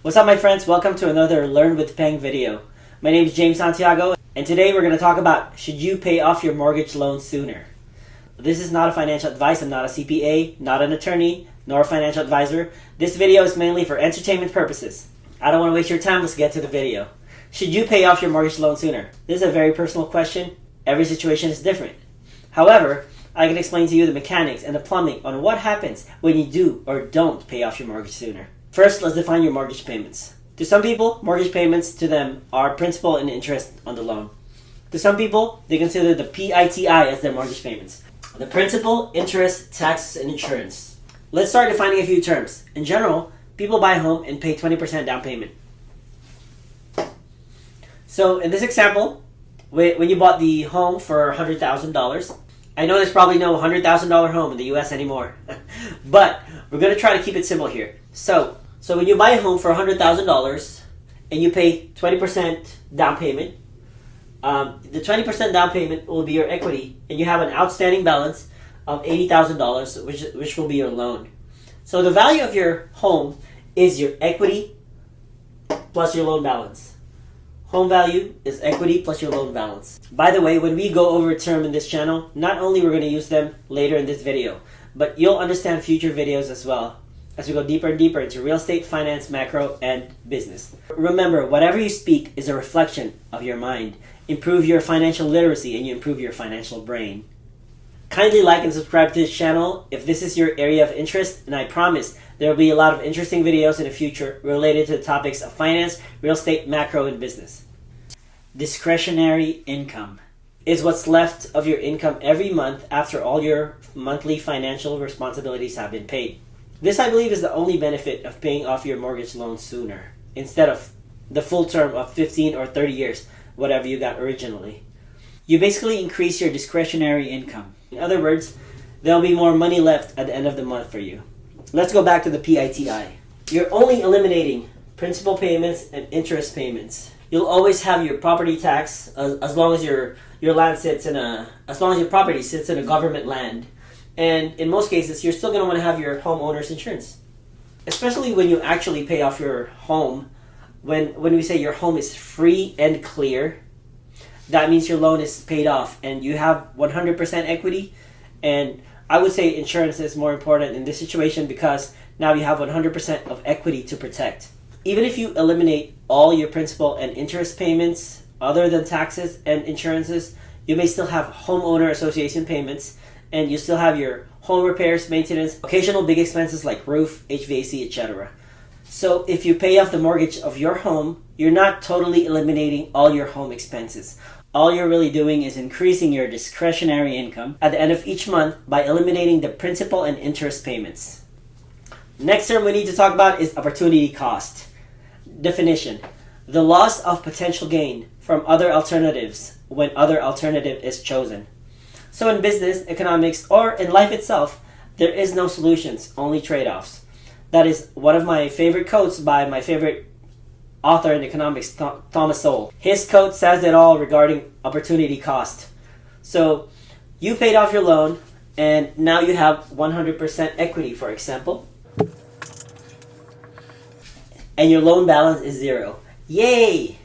What's up, my friends? Welcome to another Learn with Peng video. My name is James Santiago, and today we're going to talk about should you pay off your mortgage loan sooner. This is not a financial advice. I'm not a CPA, not an attorney, nor a financial advisor. This video is mainly for entertainment purposes. I don't want to waste your time. Let's get to the video. Should you pay off your mortgage loan sooner? This is a very personal question. Every situation is different. However, I can explain to you the mechanics and the plumbing on what happens when you do or don't pay off your mortgage sooner. First, let's define your mortgage payments. To some people, mortgage payments to them are principal and interest on the loan. To some people, they consider the PITI as their mortgage payments. The principal, interest, taxes, and insurance. Let's start defining a few terms. In general, people buy a home and pay 20% down payment. So in this example, when you bought the home for $100,000, I know there's probably no $100,000 home in the US anymore, but we're going to try to keep it simple here. So when you buy a home for $100,000 and you pay 20% down payment, the 20% down payment will be your equity, and you have an outstanding balance of $80,000, which will be your loan. So the value of your home is your equity plus your loan balance. Home value is equity plus your loan balance. By the way, when we go over a term in this channel, not only we're going to use them later in this video, but you'll understand future videos as well as we go deeper and deeper into real estate, finance, macro, and business. Remember, whatever you speak is a reflection of your mind. Improve your financial literacy and you improve your financial brain. Kindly like and subscribe to this channel if this is your area of interest, and I promise there will be a lot of interesting videos in the future related to the topics of finance, real estate, macro, and business. Discretionary income is what's left of your income every month after all your monthly financial responsibilities have been paid. This, I believe, is the only benefit of paying off your mortgage loan sooner instead of the full term of 15 or 30 years, whatever you got originally. You basically increase your discretionary income. In other words, there'll be more money left at the end of the month for you. Let's go back to the PITI. You're only eliminating principal payments and interest payments. You'll always have your property tax as long as your land sits as long as your property sits in a government land. And in most cases, you're still going to want to have your homeowner's insurance. Especially when you actually pay off your home. When we say your home is free and clear, that means your loan is paid off and you have 100% equity. And I would say insurance is more important in this situation because now you have 100% of equity to protect. Even if you eliminate all your principal and interest payments other than taxes and insurances, you may still have homeowner association payments, and you still have your home repairs, maintenance, occasional big expenses like roof, HVAC, etc. So if you pay off the mortgage of your home, you're not totally eliminating all your home expenses. All you're really doing is increasing your discretionary income at the end of each month by eliminating the principal and interest payments. Next term we need to talk about is opportunity cost. Definition: the loss of potential gain from other alternatives when other alternative is chosen. So in business, economics, or in life itself, there is no solutions, only trade-offs. That is one of my favorite quotes by my favorite author in economics, Thomas Sowell. His quote says it all regarding opportunity cost. So you paid off your loan and now you have 100% equity, for example, and your loan balance is zero. Yay!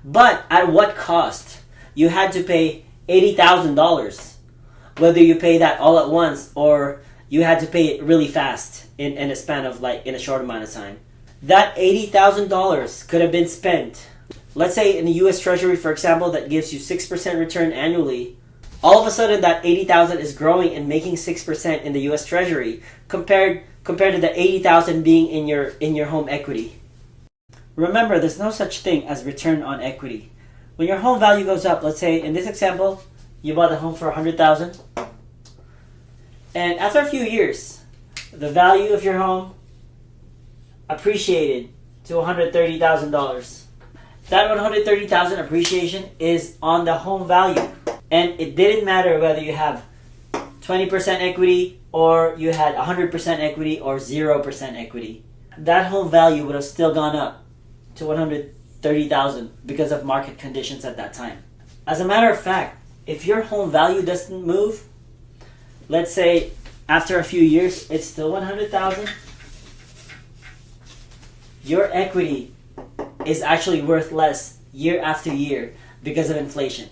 But at what cost? You had to pay $80,000. Whether you pay that all at once or you had to pay it really fast in a span of in a short amount of time. That $80,000 could have been spent, let's say in the US Treasury, for example, that gives you 6% return annually. All of a sudden that $80,000 is growing and making 6% in the US Treasury compared to the $80,000 being in your home equity. Remember, there's no such thing as return on equity. When your home value goes up, let's say in this example, you bought the home for $100,000, and after a few years, the value of your home appreciated to $130,000. That $130,000 appreciation is on the home value, and it didn't matter whether you have 20% equity or you had 100% equity or 0% equity. That home value would have still gone up to $130,000 because of market conditions at that time. As a matter of fact, if your home value doesn't move, let's say after a few years it's still $100,000, your equity is actually worth less year after year because of inflation.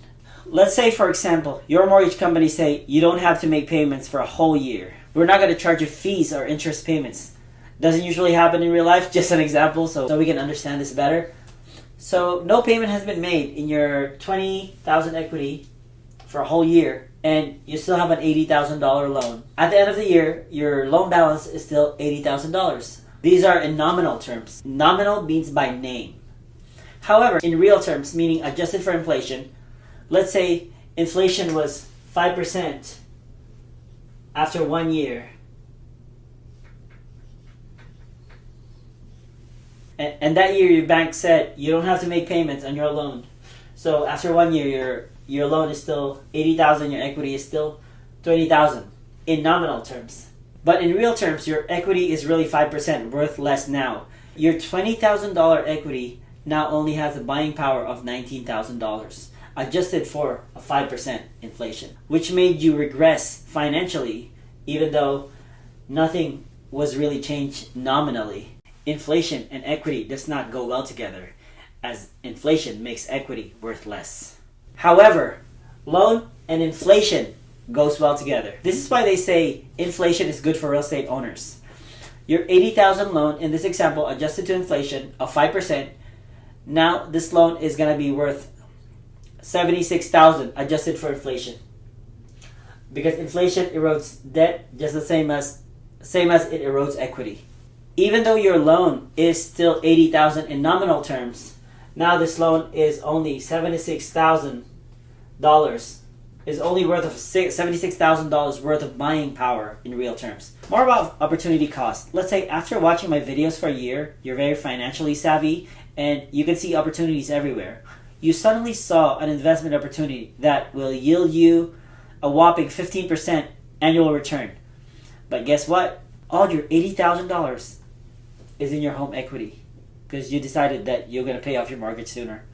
Let's say, for example, your mortgage company say you don't have to make payments for a whole year. We're not going to charge you fees or interest payments. Doesn't usually happen in real life, just an example so we can understand this better. So no payment has been made in your $20,000 equity for a whole year, and you still have an $80,000 loan. At the end of the year, your loan balance is still $80,000. These are in nominal terms. Nominal means by name. However, in real terms, meaning adjusted for inflation, let's say inflation was 5% after 1 year. And that year your bank said you don't have to make payments on your loan. So after 1 year your loan is still $80,000, your equity is still $20,000 in nominal terms. But in real terms, your equity is really 5% worth less now. Your $20,000 equity now only has a buying power of $19,000, adjusted for a 5% inflation, which made you regress financially, even though nothing was really changed nominally. Inflation and equity does not go well together, as inflation makes equity worth less. However, loan and inflation goes well together. This is why they say inflation is good for real estate owners. Your $80,000 loan in this example, adjusted to inflation of 5%, now this loan is going to be worth $76,000 adjusted for inflation, because inflation erodes debt just the same as it erodes equity. Even though your loan is still $80,000 in nominal terms, now this loan is only $76,000, is only worth of $76,000 worth of buying power in real terms. More about opportunity cost. Let's say after watching my videos for a year, you're very financially savvy and you can see opportunities everywhere. You suddenly saw an investment opportunity that will yield you a whopping 15% annual return. But guess what? All your $80,000 is in your home equity because you decided that you're going to pay off your mortgage sooner.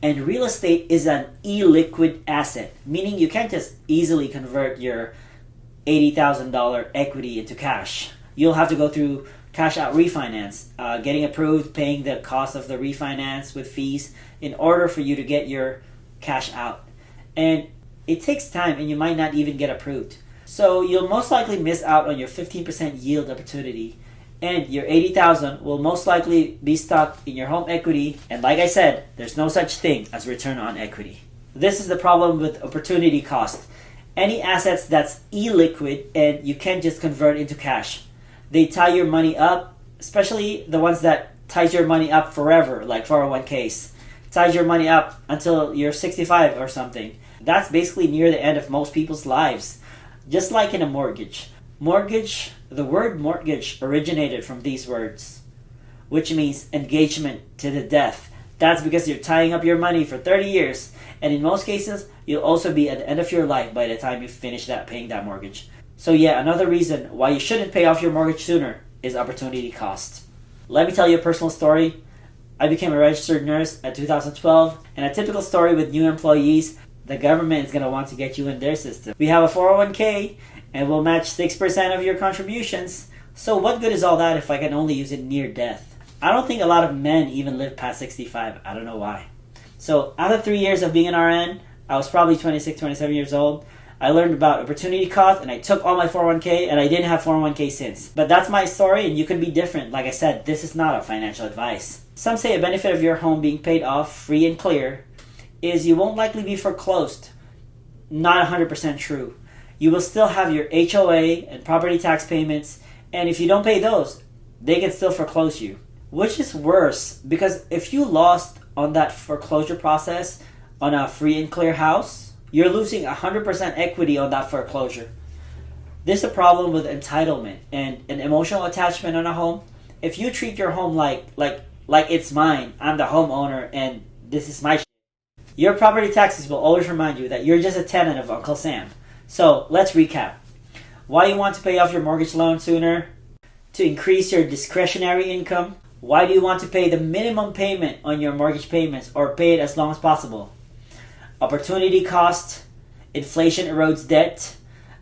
And real estate is an illiquid asset, meaning you can't just easily convert your $80,000 equity into cash. You'll have to go through cash out refinance, getting approved, paying the cost of the refinance with fees in order for you to get your cash out. And it takes time and you might not even get approved. So you'll most likely miss out on your 15% yield opportunity, and your $80,000 will most likely be stuck in your home equity. And like I said, there's no such thing as return on equity. This is the problem with opportunity cost. Any assets that's illiquid and you can't just convert into cash. They tie your money up, especially the ones that ties your money up forever, like 401ks. Ties your money up until you're 65 or something. That's basically near the end of most people's lives. Just like in a mortgage. The word mortgage originated from these words, which means engagement to the death. That's because you're tying up your money for 30 years, and in most cases, you'll also be at the end of your life by the time you finish paying that mortgage. So yeah, another reason why you shouldn't pay off your mortgage sooner is opportunity cost. Let me tell you a personal story. I became a registered nurse at 2012, and a typical story with new employees, the government is going to want to get you in their system. We have a 401k, and we'll match 6% of your contributions. So what good is all that if I can only use it near death? I don't think a lot of men even live past 65. I don't know why. So after 3 years of being an RN, I was probably 26, 27 years old. I learned about opportunity cost and I took all my 401k, and I didn't have 401k since. But that's my story and you could be different. Like I said, this is not a financial advice. Some say a benefit of your home being paid off free and clear is you won't likely be foreclosed. Not 100% true. You will still have your HOA and property tax payments, and if you don't pay those, they can still foreclose you. Which is worse, because if you lost on that foreclosure process on a free and clear house, you're losing 100% equity on that foreclosure. This is a problem with entitlement and an emotional attachment on a home. If you treat your home like it's mine, I'm the homeowner and this is my shit, your property taxes will always remind you that you're just a tenant of Uncle Sam. So let's recap. Why you want to pay off your mortgage loan sooner? To increase your discretionary income. Why do you want to pay the minimum payment on your mortgage payments or pay it as long as possible? Opportunity cost. Inflation erodes debt.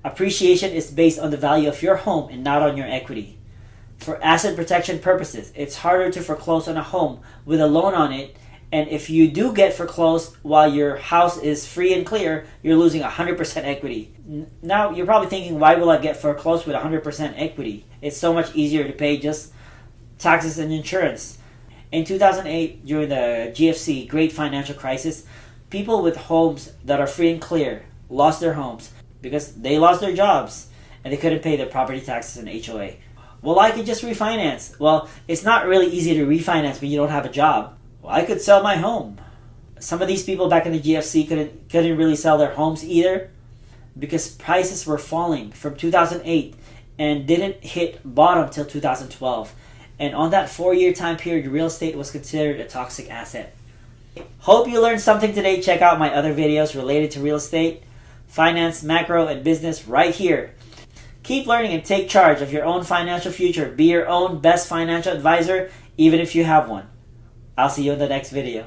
Appreciation is based on the value of your home and not on your equity. For asset protection purposes, it's harder to foreclose on a home with a loan on it, and if you do get foreclosed while your house is free and clear, you're losing 100% equity. Now, you're probably thinking, why will I get foreclosed with 100% equity? It's so much easier to pay just taxes and insurance. In 2008, during the GFC, Great Financial Crisis, people with homes that are free and clear lost their homes because they lost their jobs and they couldn't pay their property taxes and HOA. Well, I could just refinance. Well, it's not really easy to refinance when you don't have a job. Well, I could sell my home. Some of these people back in the GFC couldn't really sell their homes either because prices were falling from 2008 and didn't hit bottom till 2012. And on that 4-year time period, real estate was considered a toxic asset. Hope you learned something today. Check out my other videos related to real estate, finance, macro, and business right here. Keep learning and take charge of your own financial future. Be your own best financial advisor, even if you have one. I'll see you in the next video.